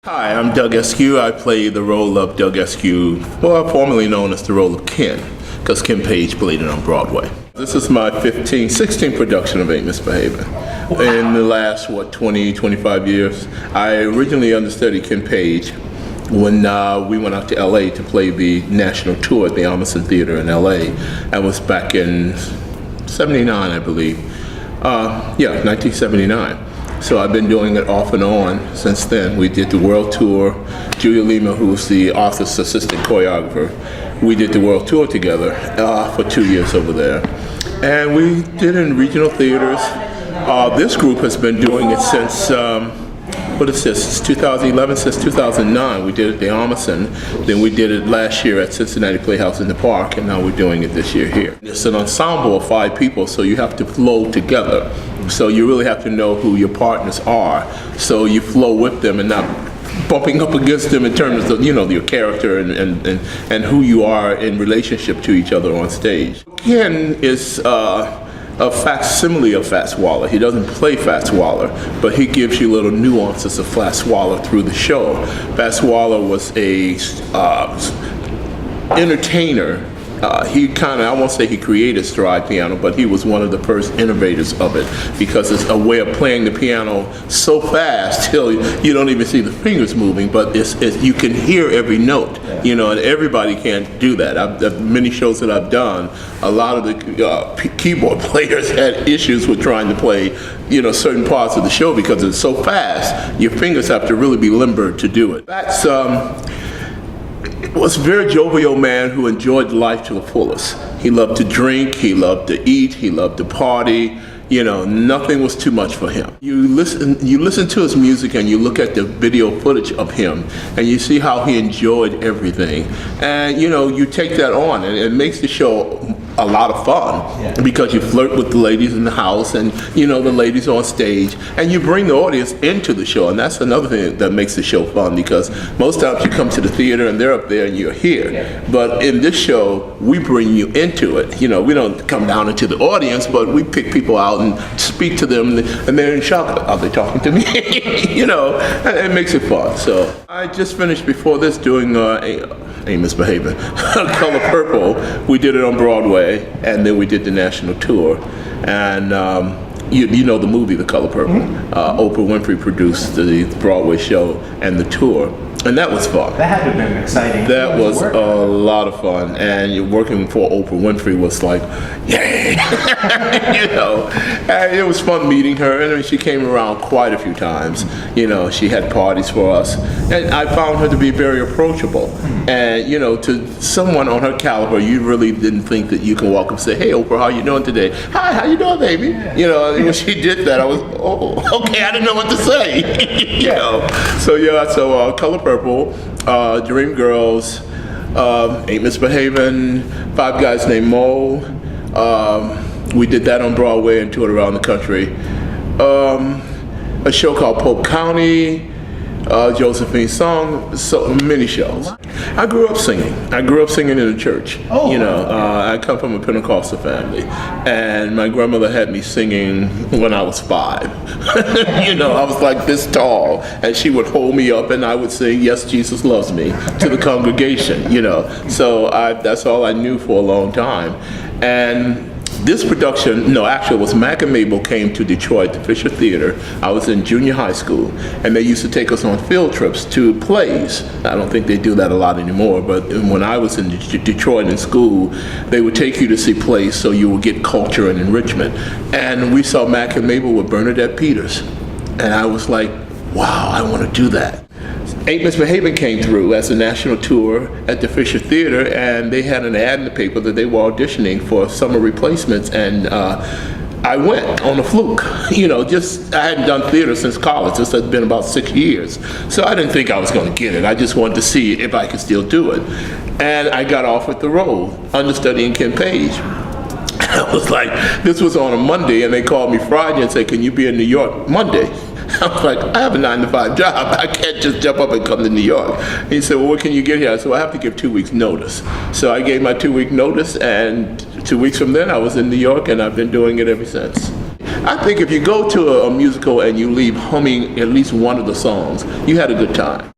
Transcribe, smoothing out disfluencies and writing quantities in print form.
Hi, I'm Doug Eskew. I play the role of Doug Eskew, well, formerly known as the role of Ken, because Ken Page played it on Broadway. This is my 16th production of Ain't Misbehavin'. In the last, 20, 25 years. I originally understudied Ken Page when we went out to LA to play the national tour at the Armisen Theater in LA. That was back in 79, I believe. 1979. So I've been doing it off and on since then. We did the world tour. Julia Lima, who's the Arthur's assistant choreographer, we did the world tour together for 2 years over there. And we did it in regional theaters. This group has been doing it since, since 2011, since 2009. We did it at the Armisen, then we did it last year at Cincinnati Playhouse in the Park, and now we're doing it this year here. It's an ensemble of 5 people, so you have to flow together. So you really have to know who your partners are, so you flow with them and not bumping up against them in terms of, your character and who you are in relationship to each other on stage. Ken is a facsimile of Fats Waller. He doesn't play Fats Waller, but he gives you little nuances of Fats Waller through the show. Fats Waller was a entertainer. I won't say he created stride piano, but he was one of the first innovators of it, because it's a way of playing the piano so fast till you don't even see the fingers moving, but you can hear every note, and everybody can't do that. Many shows that I've done, a lot of the keyboard players had issues with trying to play, certain parts of the show because it's so fast, your fingers have to really be limber to do it. That's was a very jovial man who enjoyed life to the fullest. He loved to drink, he loved to eat, he loved to party. Nothing was too much for him. You listen to his music and you look at the video footage of him and you see how he enjoyed everything. And you take that on and it makes the show a lot of fun, because you flirt with the ladies in the house and the ladies on stage, and you bring the audience into the show, and that's another thing that makes the show fun, because most times you come to the theater and they're up there and you're here, but in this show we bring you into it. We don't come down into the audience, but we pick people out and speak to them, and they're in shock. Are they talking to me? And it makes it fun. So I just finished before this doing Ain't Misbehavin', Color Purple. We did it on Broadway, and then we did the national tour. And you know the movie, The Color Purple. Oprah Winfrey produced the Broadway show and the tour. And that was fun. That had to have been exciting. That was a lot of fun. And working for Oprah Winfrey was like, yay! And it was fun meeting her. And she came around quite a few times. She had parties for us. And I found her to be very approachable. And, to someone on her caliber, you really didn't think that you can walk up and say, hey, Oprah, how you doing today? Hi, how you doing, baby? When she did that, I was, okay, I didn't know what to say. So Color Purple, Dream Girls, Ain't Misbehavin', Five Guys Named Mo. We did that on Broadway and toured around the country. A show called Polk County, Josephine's Song, so many shows. I grew up singing. I grew up singing in a church. I come from a Pentecostal family, and my grandmother had me singing when I was 5. I was like this tall, and she would hold me up, and I would sing "Yes, Jesus Loves Me" to the congregation. So that's all I knew for a long time, and. This production, it was Mac and Mabel came to Detroit, the Fisher Theater. I was in junior high school, and they used to take us on field trips to plays. I don't think they do that a lot anymore, but when I was in Detroit in school, they would take you to see plays so you would get culture and enrichment. And we saw Mac and Mabel with Bernadette Peters, and I was like, wow, I want to do that. Ain't Misbehavin' came through as a national tour at the Fisher Theater, and they had an ad in the paper that they were auditioning for summer replacements, and I went on a fluke. I hadn't done theater since college. This had been about 6 years. So I didn't think I was going to get it. I just wanted to see if I could still do it. And I got offered the role, understudying Ken Page. I was like, this was on a Monday, and they called me Friday and said, can you be in New York Monday? I was like, I have a 9-to-5 job. I can't just jump up and come to New York. He said, well, when can you get here? I said, well, I have to give 2 weeks notice. So I gave my 2-week notice, and 2 weeks from then I was in New York, and I've been doing it ever since. I think if you go to a musical and you leave humming at least one of the songs, you had a good time.